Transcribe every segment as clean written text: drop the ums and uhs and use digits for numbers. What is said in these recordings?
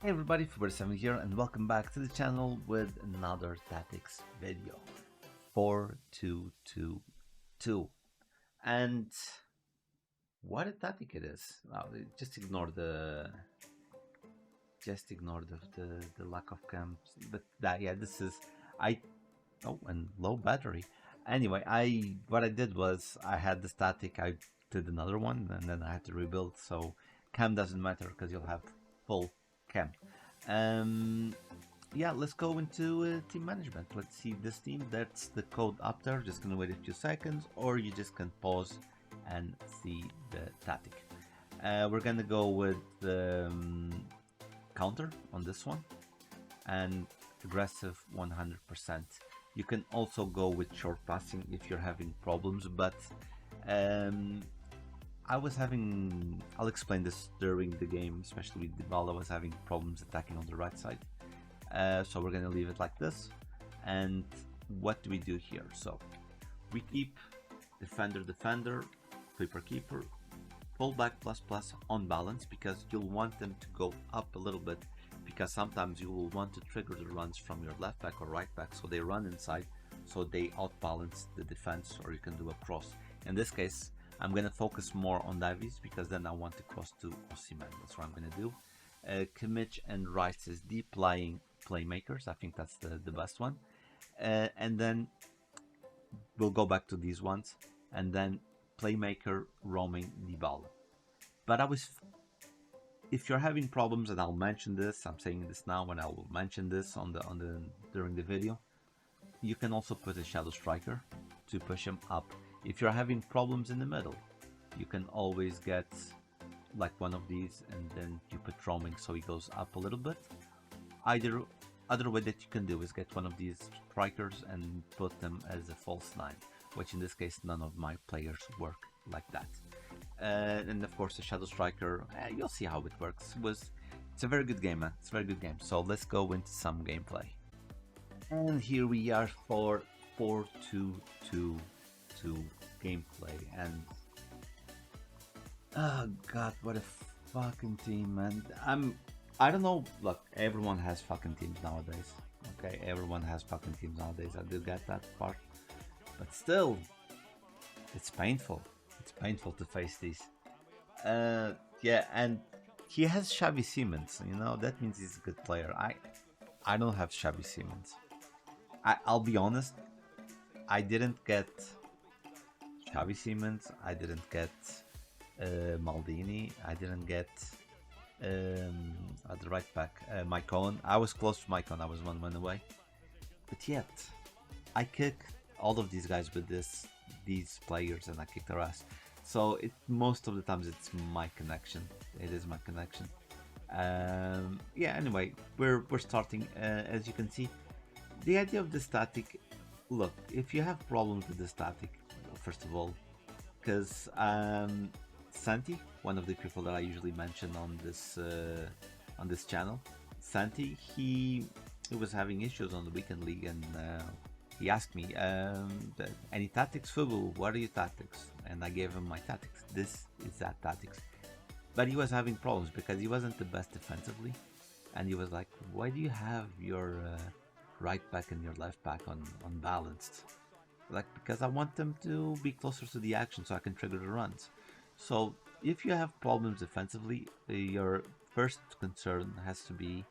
Hey everybody, Fuber7 here and welcome back to the channel with another tactics video. 4222. And what a tactic it is. Well, just ignore the lack of camps. But this is I and low battery. Anyway, what I did was I had the static, I did another one and then I had to rebuild, so cam doesn't matter because you'll have full cam. Yeah, let's go into team management. Let's see this team. That's the code up there. Just gonna wait a few seconds, or you just can pause and see the tactic. We're gonna go with the counter on this one and aggressive 100%. You can also go with short passing if you're having problems, but I'll explain this during the game, especially with Dybala was having problems attacking on the right side. So we're gonna leave it like this. And what do we do here? So we keep defender, keeper, fullback plus on balance, because you'll want them to go up a little bit, because sometimes you will want to trigger the runs from your left back or right back, so they run inside, so they outbalance the defense, or you can do a cross. In this case, I'm going to focus more on Davies, because then I want to cross to Osimhen. That's what I'm going to do. Kimmich and Rice is deep lying playmakers. I think that's the best one. And then we'll go back to these ones, and then playmaker roaming Dybala. But if you're having problems, and I'll mention this, I'm saying this now, and I will mention this during the video, you can also put a shadow striker to push him up. If you're having problems in the middle, you can always get like one of these, and then you put roaming so he goes up a little bit. Other way that you can do is get one of these strikers and put them as a false 9, which in this case none of my players work like that. And of course the shadow striker, you'll see how it works. It's a very good game, man. It's a very good game. So let's go into some gameplay. And here we are for 4-2-2 gameplay, and oh god, what a fucking team, man. I don't know, look, everyone has fucking teams nowadays. Okay, everyone has fucking teams nowadays. I do get that part. But still, it's painful. It's painful to face these. Yeah, and he has Xavi Simons, that means he's a good player. I don't have Xavi Simons. I'll be honest, I didn't get Xavi Simons, I didn't get Maldini, I didn't get at the right back, Maicon. I was close to Maicon, I was 1 win away. But yet, I kicked all of these guys with these players, and I kicked their ass. So most of the times it's my connection. It is my connection. Yeah. Anyway, we're starting. As you can see, the idea of the static. Look, if you have problems with the static, first of all, because Santi, one of the people that I usually mention on this channel, Santi, he was having issues on the weekend league, and he asked me, any tactics, Fubu? What are your tactics? And I gave him my tactics. This is that tactics. But he was having problems because he wasn't the best defensively, and he was like, why do you have your right back and your left back unbalanced? Like, because I want them to be closer to the action so I can trigger the runs. So if you have problems defensively, your first concern has to be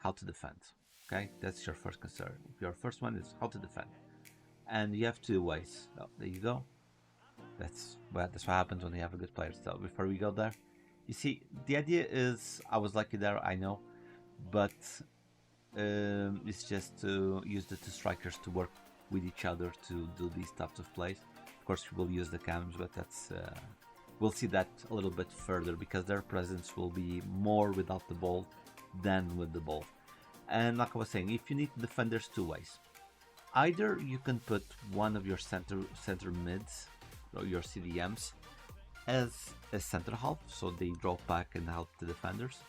how to defend. Okay, that's your first concern. Your first one is how to defend, and you have 2 ways. Oh, there you go. That's what happens when you have a good player. So before we go there, you see, the idea is, I was lucky there, I know, but it's just to use the 2 strikers to work with each other to do these types of plays. Of course, we will use the cams, but that's we'll see that a little bit further, because their presence will be more without the ball than with the ball. And like I was saying, if you need defenders, 2 ways. Either you can put one of your center mids, or your CDMs, as a center half, so they drop back and help the defenders,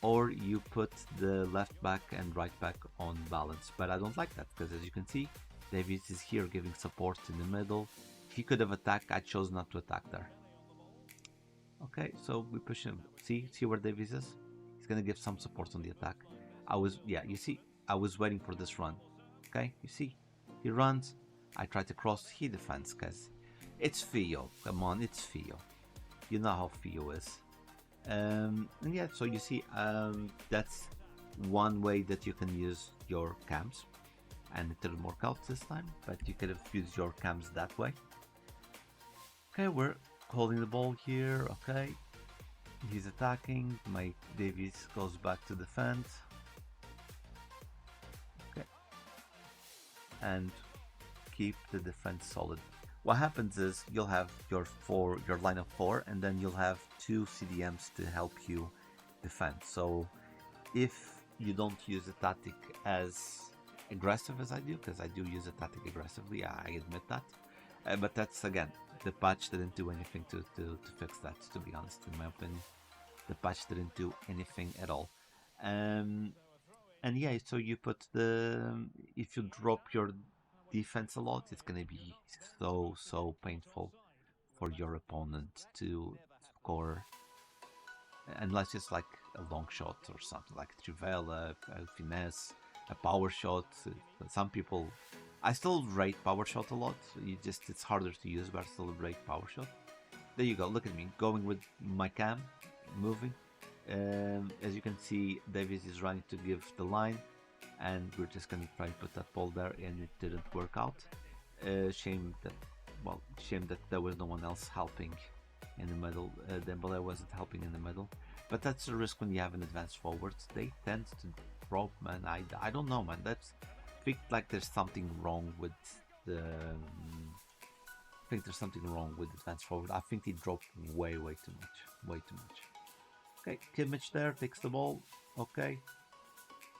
or you put the left back and right back on balance. But I don't like that, because as you can see, Davies is here giving support in the middle. He could have attacked, I chose not to attack there. Okay, so we push him. See where Davies is? It's gonna give some support on the attack. Yeah, you see, I was waiting for this run. Okay, you see, he runs. I try to cross. He defends because it's Theo. Come on, it's Theo. You know how Theo is. And yeah, so you see, that's one way that you can use your cams, and it didn't work out this time, but you could have used your cams that way. Okay, we're holding the ball here. Okay, he's attacking. My Davies goes back to defend. Okay, and keep the defense solid. What happens is you'll have your line of four, and then you'll have two CDMs to help you defend. So if you don't use a tactic as aggressive as I do, because I do use a tactic aggressively, I admit that. But that's, again, the patch didn't do anything to fix that, to be honest, in my opinion. The patch didn't do anything at all. And yeah, so you put if you drop your defense a lot, it's gonna be so painful for your opponent to score, unless it's like a long shot or something like Trivela, a finesse, a power shot. Some people, I still rate power shot a lot. It's harder to use, but I still rate power shot. There you go. Look at me going with my cam, moving. As you can see, Davies is running to give the line, and we're just gonna try and put that ball there, and it didn't work out. Shame that there was no one else helping in the middle. Dembele wasn't helping in the middle, but that's the risk when you have an advanced forward. They tend to drop, man. I don't know, man. I think like there's something wrong with the. I think there's something wrong with advanced forward. I think he dropped way too much, Okay, Kimmich there takes the ball. Okay,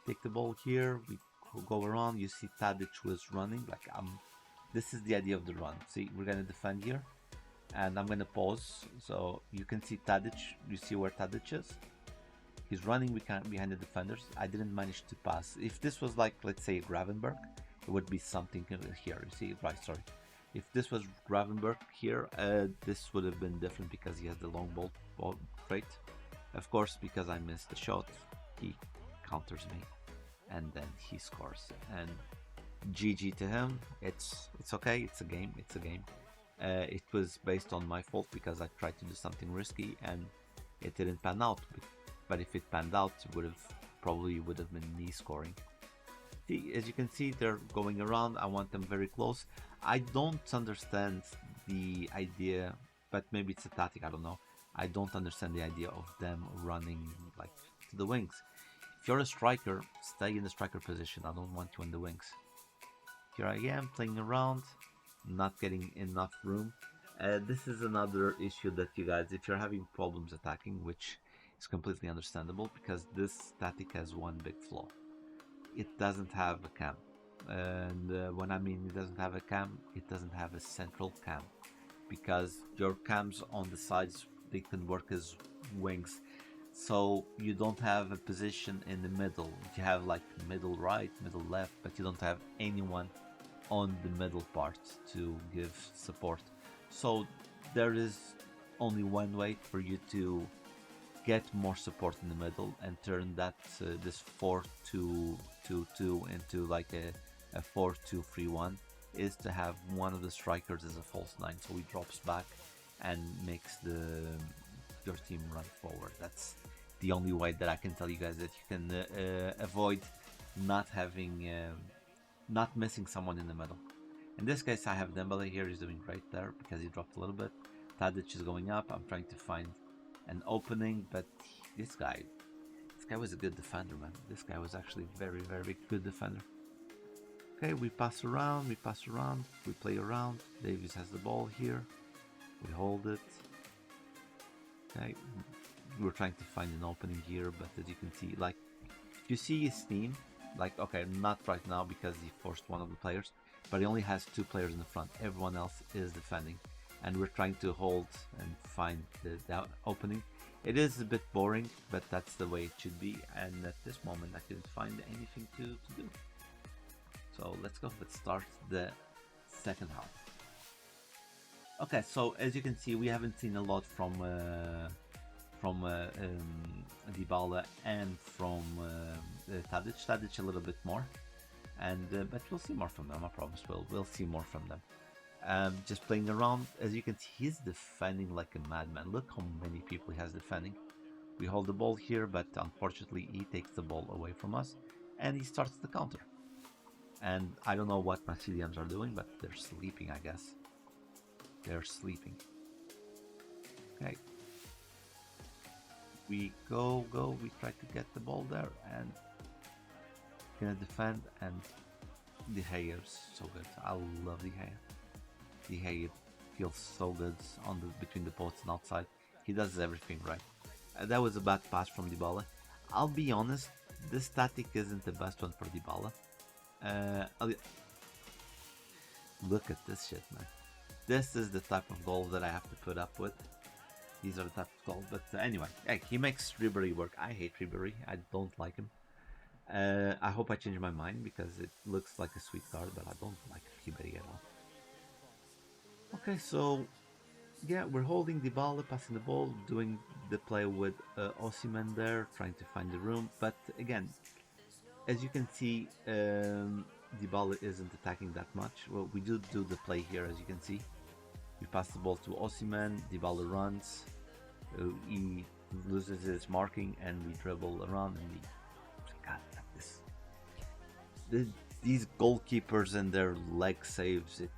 take the ball here. We go around. You see Tadic was running. Like this is the idea of the run. See, we're gonna defend here, and I'm gonna pause so you can see Tadic. You see where Tadic is? He's running behind the defenders. I didn't manage to pass. If this was like, let's say, Gravenberg, it would be something here. You see, right? Sorry. If this was Gravenberg here, this would have been different because he has the long ball trait. Of course, because I missed the shot, he counters me, and then he scores. And GG to him. It's okay. It's a game. It was based on my fault because I tried to do something risky and it didn't pan out. But if it panned out, it would have been me scoring. See, as you can see, they're going around. I want them very close. I don't understand the idea, but maybe it's a tactic. I don't know. I don't understand the idea of them running like to the wings. If you're a striker, stay in the striker position. I don't want you in the wings. Here I am playing around, not getting enough room. This is another issue that you guys, if you're having problems attacking, which is completely understandable, because this tactic has one big flaw. It doesn't have a cam. And when I mean it doesn't have a cam, it doesn't have a central cam. Because your cams on the sides, they can work as wings. So you don't have a position in the middle. You have like middle right, middle left, but you don't have anyone on the middle part to give support. So there is only one way for you to get more support in the middle and turn that this 4-2-2-2 into like a 4-2-3-1 is to have one of the strikers as a false 9, so he drops back and makes your team run forward. That's the only way that I can tell you guys that you can avoid not missing someone in the middle. In this case, I have Dembele here. He's doing great there because he dropped a little bit. Tadic is going up. I'm trying to find an opening, but this guy was a good defender, man. This guy was actually very good defender. Okay, we pass around, we play around. Davies has the ball here. We hold it. Okay, we're trying to find an opening here, but as you can see, like, you see his team, like, okay, not right now because he forced one of the players, but he only has 2 players in the front. Everyone else is defending, and we're trying to hold and find the opening. It is a bit boring, but that's the way it should be, and at this moment I couldn't find anything to do. So let's go, let's start the second half. Okay, so as you can see, we haven't seen a lot from from Dybala and from Tadic. Tadic a little bit more, and but we'll see more from them. I promise. We'll see more from them. Just playing around, as you can see, he's defending like a madman. Look how many people he has defending. We hold the ball here, but unfortunately he takes the ball away from us, and he starts the counter. And I don't know what Brazilians are doing, but they're sleeping, I guess. They're sleeping. Okay. We go, we try to get the ball there, and gonna defend, and De Gea's so good. I love De Gea. De Gea feels so good on between the posts and outside. He does everything right. That was a bad pass from Dybala. I'll be honest, this tactic isn't the best one for Dybala. Look at this shit, man. This is the type of goal that I have to put up with. These are the type of goals. But anyway, hey, he makes Ribéry work. I hate Ribéry. I don't like him. I hope I change my mind because it looks like a sweet card, but I don't like Ribéry at all. Okay, so yeah, we're holding Dybala, passing the ball, doing the play with Osimhen there, trying to find the room. But again, as you can see, Dybala isn't attacking that much. Well, we do the play here, as you can see. We pass the ball to Osimhen, Dybala runs, he loses his marking, and we dribble around, and we... God, these goalkeepers and their leg saves, it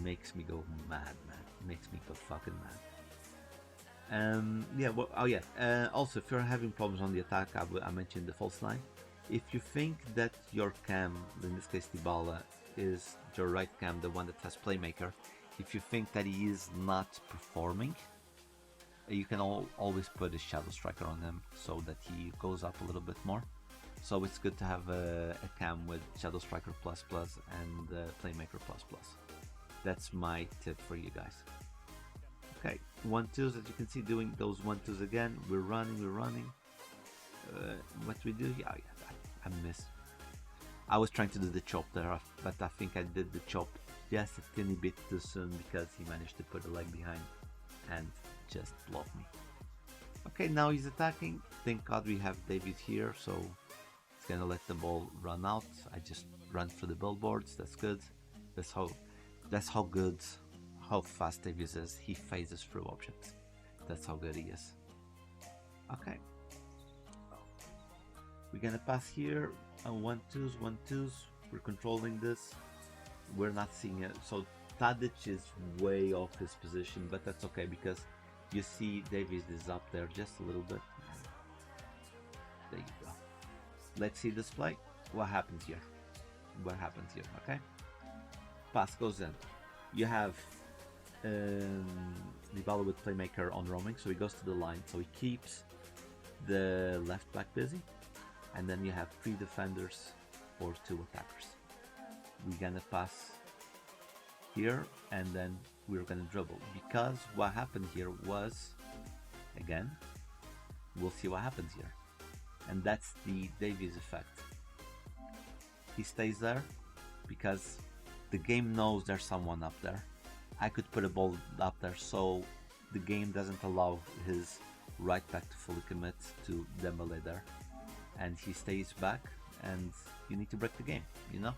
makes me go mad, man. It makes me go fucking mad. Yeah, well, oh yeah, also, if you're having problems on the attack, I mentioned the false line. If you think that your cam, in this case Dybala, is your right cam, the one that has playmaker, if you think that he is not performing, you can always put a shadow striker on him so that he goes up a little bit more. So it's good to have a cam with shadow striker ++ and playmaker ++. That's my tip for you guys. Okay, 1-2s, as you can see, doing those 1-2s again. We're running. What we do here? Oh, yeah, I missed. I was trying to do the chop there, but I think I did the chop just a teeny bit too soon because he managed to put a leg behind and just blocked me. Okay, now he's attacking. Thank God we have Davies here, so he's gonna let the ball run out. I just run through the billboards. That's good. That's how good, how fast Davies is. He phases through options. That's how good he is. Okay. We're gonna pass here. 1-2s. We're controlling this. We're not seeing it. So Tadic is way off his position, but that's okay because you see Davies is up there just a little bit. There you go. Let's see this play. What happens here? Okay? Pass goes in. You have Dybala with playmaker on roaming, so he goes to the line, so he keeps the left back busy, and then you have 3 defenders or 2 attackers. We're gonna pass here, and then we're gonna dribble, because what happened here was, again, we'll see what happens here, and that's the Davies effect. He stays there because the game knows there's someone up there. I could put a ball up there, so the game doesn't allow his right back to fully commit to Dembele there, and he stays back, and you need to break the game, you know,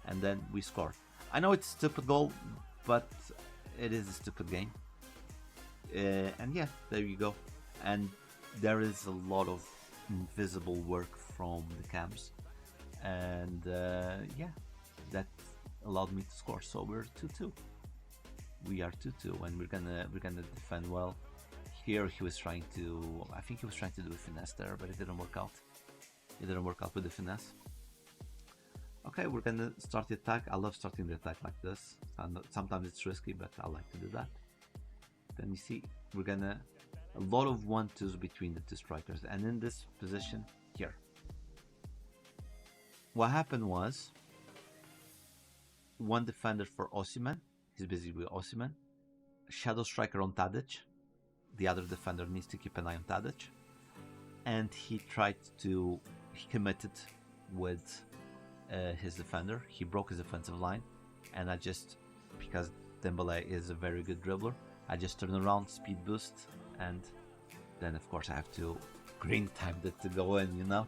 and then we score. I know it's a stupid goal, but it is a stupid game, and yeah, there you go. And there is a lot of invisible work from the cams, and yeah, that allowed me to score. So we're 2-2. We are 2-2, and we're gonna defend well. Here he was trying to, I think he was trying to do a finesse there, but it didn't work out. It didn't work out with the finesse. Okay, we're gonna start the attack. I love starting the attack like this. Sometimes it's risky, but I like to do that. Then you see, we're gonna, a lot of 1-2s between the 2 strikers, and in this position here. What happened was, one defender for Osimhen, he's busy with Osimhen. Shadow striker on Tadic. The other defender needs to keep an eye on Tadic. And he committed with his defender. He broke his offensive line, and I just, because Dembele is a very good dribbler, I just turn around, speed boost, and then of course I have to green time it to go in, you know.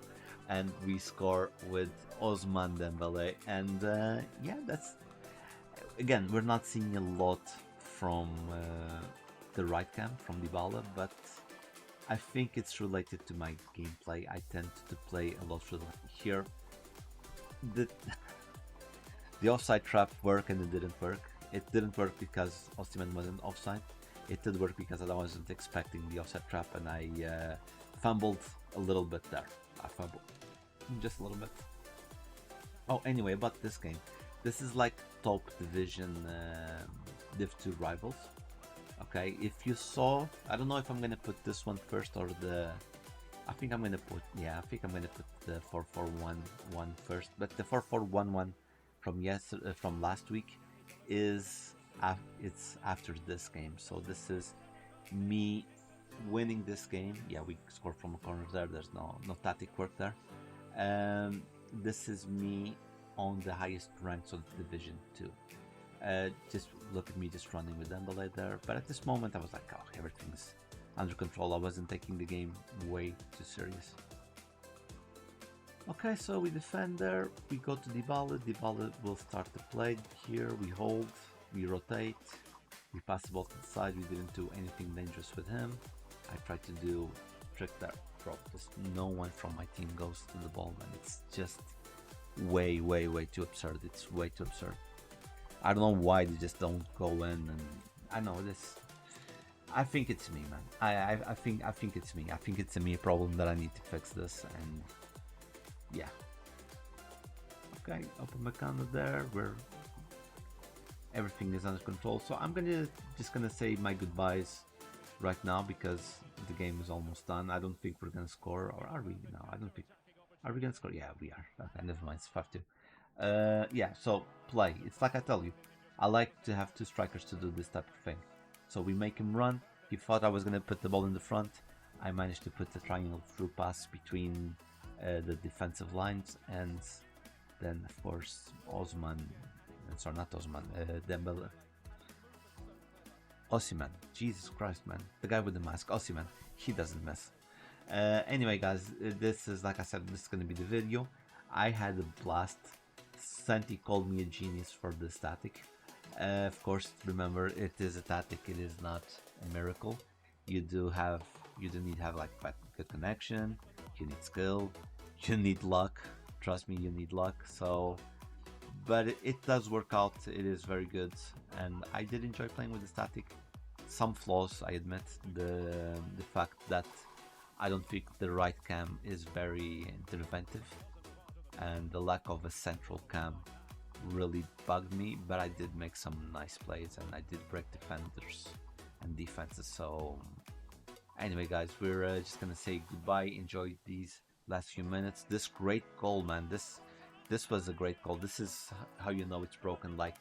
And we score with Osman Dembele, and yeah, that's again, we're not seeing a lot from the right cam from Dybala, but I think it's related to my gameplay. I tend to play a lot here. The the offside trap worked and it didn't work. It didn't work because Osimhen wasn't offside. It did work because I wasn't expecting the offside trap, and I fumbled a little bit there. I fumbled just a little bit. Oh, anyway, about this game. This is like top division Div 2 rivals. Okay, if you saw, I don't know if I'm gonna put this one first or the. I think I'm gonna put, yeah, I think I'm gonna put the 4-4-1-1 first. But the 4-4-1-1 from last week is it's after this game. So this is me winning this game. Yeah, we scored from a corner there. There's no tactic work there. This is me on the highest ranks of Division 2. Just look at me just running with Dembele there. But at this moment I was like, oh, everything's under control. I wasn't taking the game way too serious. Okay, so we defend there. We go to Dybala. Dybala will start the play. Here we hold, we rotate, we pass the ball to the side. We didn't do anything dangerous with him. I tried to do trick there. Bro, just no one from my team goes to the ball, man. It's just way too absurd. It's way too absurd. I don't know why they just don't go in, and I know this. I think it's me, man. I think it's me. I think it's a me problem that I need to fix this, and yeah. Okay, Upamecano there, where everything is under control. So I'm just gonna say my goodbyes right now because the game is almost done. I don't think we're gonna score, or are we? No, I don't think. Are we gonna score? Yeah, we are. Okay, never mind. It's 5-2. Yeah. So play. It's like I tell you. I like to have two strikers to do this type of thing. So we make him run. He thought I was gonna put the ball in the front. I managed to put the triangle through pass between the defensive lines, and then of course Osman. Sorry, not Osman. Dembele. Osimhen. Jesus Christ, man. The guy with the mask. Osimhen. He doesn't miss. Anyway, guys, this is, like I said, this is going to be the video. I had a blast. Santi called me a genius for the static. Of course, remember, it is a tactic. It is not a miracle. You do need to have like good connection. You need skill. You need luck. Trust me, you need luck. So, but it does work out. It is very good, and I did enjoy playing with the static. Some flaws, I admit. The fact that I don't think the right cam is very interventive, and the lack of a central cam really bugged me, but I did make some nice plays and I did break defenders and defenses. So anyway, guys, we're just gonna say goodbye. Enjoy these last few minutes. This great goal, man. This was a great goal. This is how you know it's broken. Like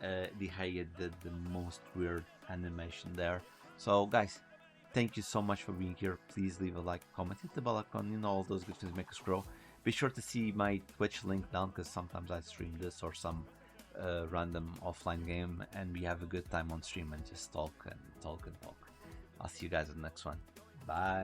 De Gea did the most weird animation there. So guys, thank you so much for being here. Please leave a like, comment, hit the bell icon. You know, all those good things make us grow. Be sure to see my Twitch link down, because sometimes I stream this or some random offline game, and we have a good time on stream and just talk and talk and talk. I'll see you guys in the next one. Bye.